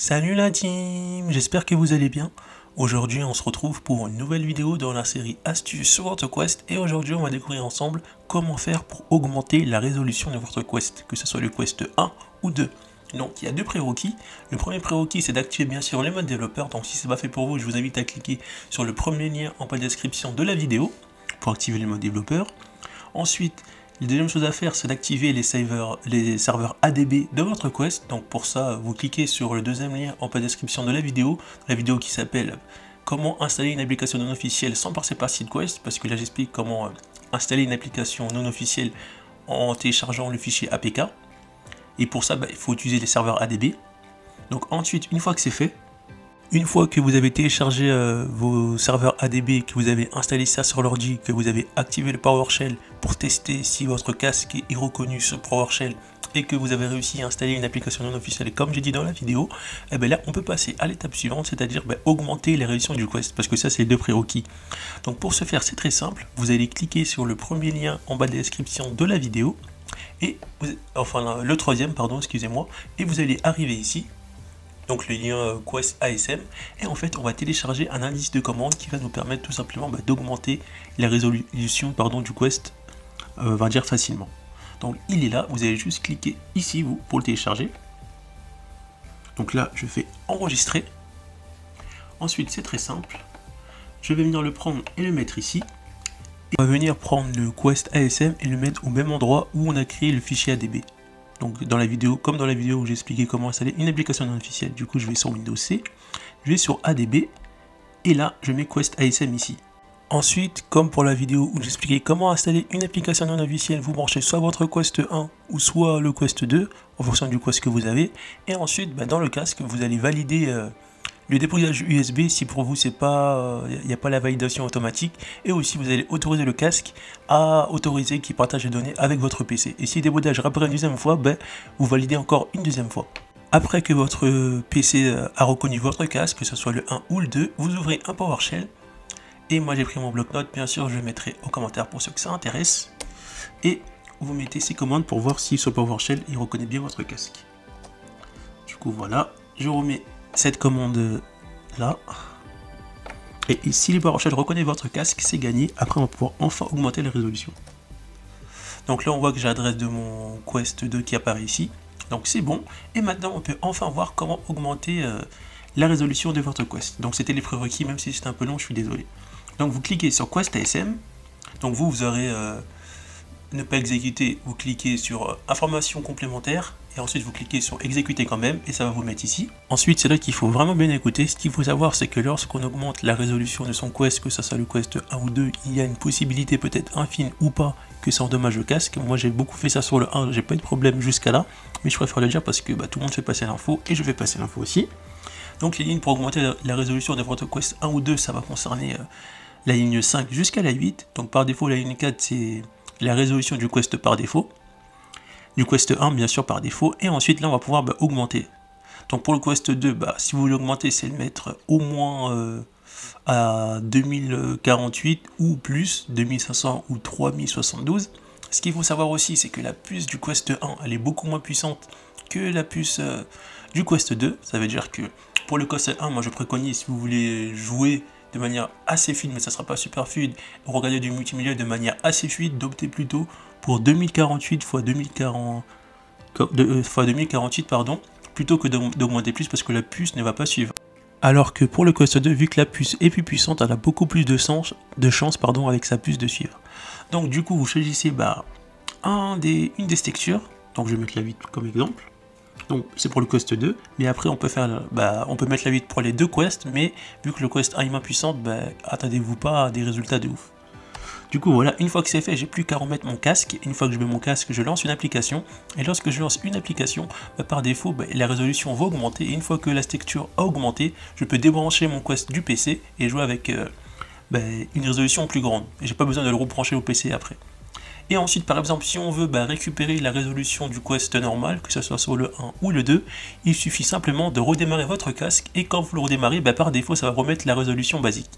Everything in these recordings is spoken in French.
Salut la team, j'espère que vous allez bien. Aujourd'hui on se retrouve pour une nouvelle vidéo dans la série Astuces sur votre Quest et aujourd'hui on va découvrir ensemble comment faire pour augmenter la résolution de votre Quest, que ce soit le Quest 1 ou 2. Donc il y a deux prérequis. Le premier prérequis c'est d'activer bien sûr les modes développeurs, donc si ce n'est pas fait pour vous je vous invite à cliquer sur le premier lien en bas de description de la vidéo pour activer les modes développeurs. Ensuite, la deuxième chose à faire, c'est d'activer les serveurs ADB de votre Quest. Donc pour ça, vous cliquez sur le deuxième lien en bas de description de la vidéo qui s'appelle comment installer une application non officielle sans passer par SideQuest, parce que là j'explique comment installer une application non officielle en téléchargeant le fichier APK. Et pour ça, il faut utiliser les serveurs ADB. Donc ensuite, une fois que c'est fait, une fois que vous avez téléchargé vos serveurs ADB, que vous avez installé ça sur l'ordi, que vous avez activé le PowerShell pour tester si votre casque est reconnu sur PowerShell et que vous avez réussi à installer une application non officielle comme j'ai dit dans la vidéo, et bien là on peut passer à l'étape suivante, c'est-à-dire augmenter les résolutions du Quest, parce que ça c'est les deux prérequis. Donc pour ce faire c'est très simple, vous allez cliquer sur le premier lien en bas de la description de la vidéo, et enfin le troisième pardon, excusez-moi, et vous allez arriver ici. Donc le lien Quest ASM, et en fait on va télécharger un indice de commande qui va nous permettre tout simplement d'augmenter la résolution du Quest, on va dire facilement. Donc il est là, vous allez juste cliquer ici vous pour le télécharger. Donc là je fais enregistrer. Ensuite c'est très simple, je vais venir le prendre et le mettre ici. Et on va venir prendre le Quest ASM et le mettre au même endroit où on a créé le fichier ADB. Donc dans la vidéo, comme dans la vidéo où j'ai expliqué comment installer une application non officielle, du coup je vais sur Windows C, je vais sur ADB, et là je mets Quest ASM ici. Ensuite, comme pour la vidéo où j'expliquais comment installer une application non officielle, vous branchez soit votre Quest 1 ou soit le Quest 2, en fonction du Quest que vous avez, et ensuite dans le casque vous allez valider le débrouillage USB si pour vous c'est pas, il n'y a pas la validation automatique, et aussi vous allez autoriser le casque à autoriser qu'il partage les données avec votre PC. Et si le débrouillage réapparaît une deuxième fois, vous validez encore une deuxième fois. Après que votre PC a reconnu votre casque, que ce soit le 1 ou le 2, vous ouvrez un PowerShell. Et moi j'ai pris mon bloc-notes, bien sûr je le mettrai en commentaire pour ceux que ça intéresse. Et vous mettez ces commandes pour voir si ce PowerShell il reconnaît bien votre casque. Du coup voilà, je remets cette commande là, et si le PowerShell reconnaît votre casque, c'est gagné. Après on va pouvoir enfin augmenter la résolution. Donc là on voit que j'ai l'adresse de mon Quest 2 qui apparaît ici, donc c'est bon. Et maintenant on peut enfin voir comment augmenter la résolution de votre Quest. Donc c'était les prérequis, même si c'était un peu long, je suis désolé. Donc vous cliquez sur Quest ASM, donc vous aurez ne pas exécuter, vous cliquez sur informations complémentaires, et ensuite vous cliquez sur exécuter quand même, et ça va vous mettre ici. Ensuite c'est là qu'il faut vraiment bien écouter. Ce qu'il faut savoir c'est que lorsqu'on augmente la résolution de son Quest, que ce soit le Quest 1 ou 2, il y a une possibilité peut-être infime ou pas que ça endommage le casque. Moi j'ai beaucoup fait ça sur le 1, j'ai pas eu de problème jusqu'à là, mais je préfère le dire parce que tout le monde fait passer l'info, et je vais passer l'info aussi. Donc les lignes pour augmenter la résolution de votre Quest 1 ou 2, ça va concerner la ligne 5 jusqu'à la 8, donc par défaut la ligne 4 c'est la résolution du Quest par défaut, du Quest 1 bien sûr par défaut, et ensuite là on va pouvoir augmenter. Donc pour le Quest 2, si vous voulez augmenter, c'est le mettre au moins à 2048 ou plus, 2500 ou 3072. Ce qu'il faut savoir aussi, c'est que la puce du Quest 1, elle est beaucoup moins puissante que la puce du Quest 2. Ça veut dire que pour le Quest 1, moi je préconise, si vous voulez jouer de manière assez fluide, mais ça sera pas super fluide, regarder du multimédia de manière assez fluide, d'opter plutôt pour 2048 x 2048 pardon, plutôt que d'augmenter plus, parce que la puce ne va pas suivre. Alors que pour le Quest 2, vu que la puce est plus puissante, elle a beaucoup plus de chance avec sa puce de suivre. Donc du coup vous choisissez une des textures, donc je vais mettre la 8 comme exemple. Donc c'est pour le Quest 2, mais après on peut faire, on peut mettre la 8 pour les deux Quests, mais vu que le Quest 1 est moins puissante, attendez-vous pas à des résultats de ouf. Du coup voilà, une fois que c'est fait, j'ai plus qu'à remettre mon casque. Une fois que je mets mon casque, je lance une application, et lorsque je lance une application, par défaut, la résolution va augmenter, et une fois que la texture a augmenté, je peux débrancher mon Quest du PC et jouer avec une résolution plus grande. Et j'ai pas besoin de le rebrancher au PC après. Et ensuite, par exemple, si on veut récupérer la résolution du Quest normal, que ce soit sur le 1 ou le 2, il suffit simplement de redémarrer votre casque, et quand vous le redémarrez, par défaut, ça va remettre la résolution basique.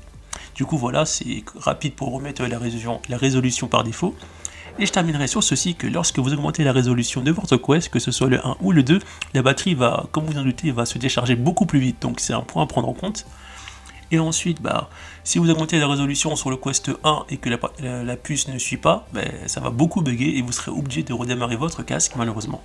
Du coup, voilà, c'est rapide pour remettre la résolution par défaut. Et je terminerai sur ceci, que lorsque vous augmentez la résolution de votre quest, que ce soit le 1 ou le 2, la batterie va, comme vous en doutez, va se décharger beaucoup plus vite, donc c'est un point à prendre en compte. Et ensuite, si vous augmentez la résolution sur le Quest 1 et que la puce ne suit pas, ça va beaucoup bugger et vous serez obligé de redémarrer votre casque malheureusement.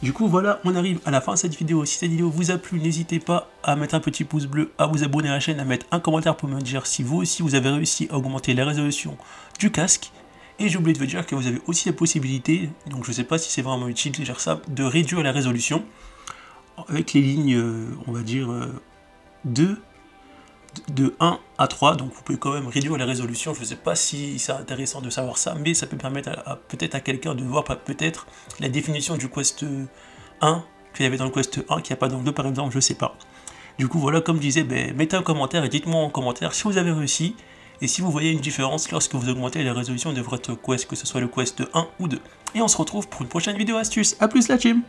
Du coup voilà, on arrive à la fin de cette vidéo. Si cette vidéo vous a plu, n'hésitez pas à mettre un petit pouce bleu, à vous abonner à la chaîne, à mettre un commentaire pour me dire si vous aussi vous avez réussi à augmenter la résolution du casque. Et j'ai oublié de vous dire que vous avez aussi la possibilité, donc je ne sais pas si c'est vraiment utile de dire ça, de réduire la résolution avec les lignes, on va dire, de 1 à 3, donc vous pouvez quand même réduire la résolution. Je ne sais pas si c'est intéressant de savoir ça, mais ça peut permettre peut-être à quelqu'un de voir peut-être la définition du Quest 1 qu'il y avait dans le Quest 1 qu'il n'y a pas dans le 2 par exemple, je ne sais pas. Du coup voilà, comme je disais, mettez un commentaire et dites-moi en commentaire si vous avez réussi et si vous voyez une différence lorsque vous augmentez la résolution de votre Quest, que ce soit le Quest 1 ou 2. Et on se retrouve pour une prochaine vidéo astuce. A plus la team!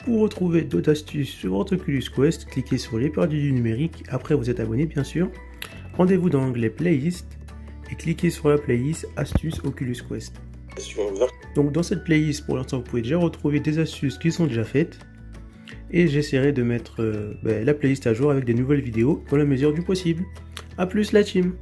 Pour retrouver d'autres astuces sur votre Oculus Quest, cliquez sur les perdus du numérique, après vous êtes abonné bien sûr. Rendez-vous dans l'onglet Playlist et cliquez sur la playlist Astuces Oculus Quest. Donc dans cette playlist, pour l'instant, vous pouvez déjà retrouver des astuces qui sont déjà faites. Et j'essaierai de mettre la playlist à jour avec des nouvelles vidéos dans la mesure du possible. A plus la team!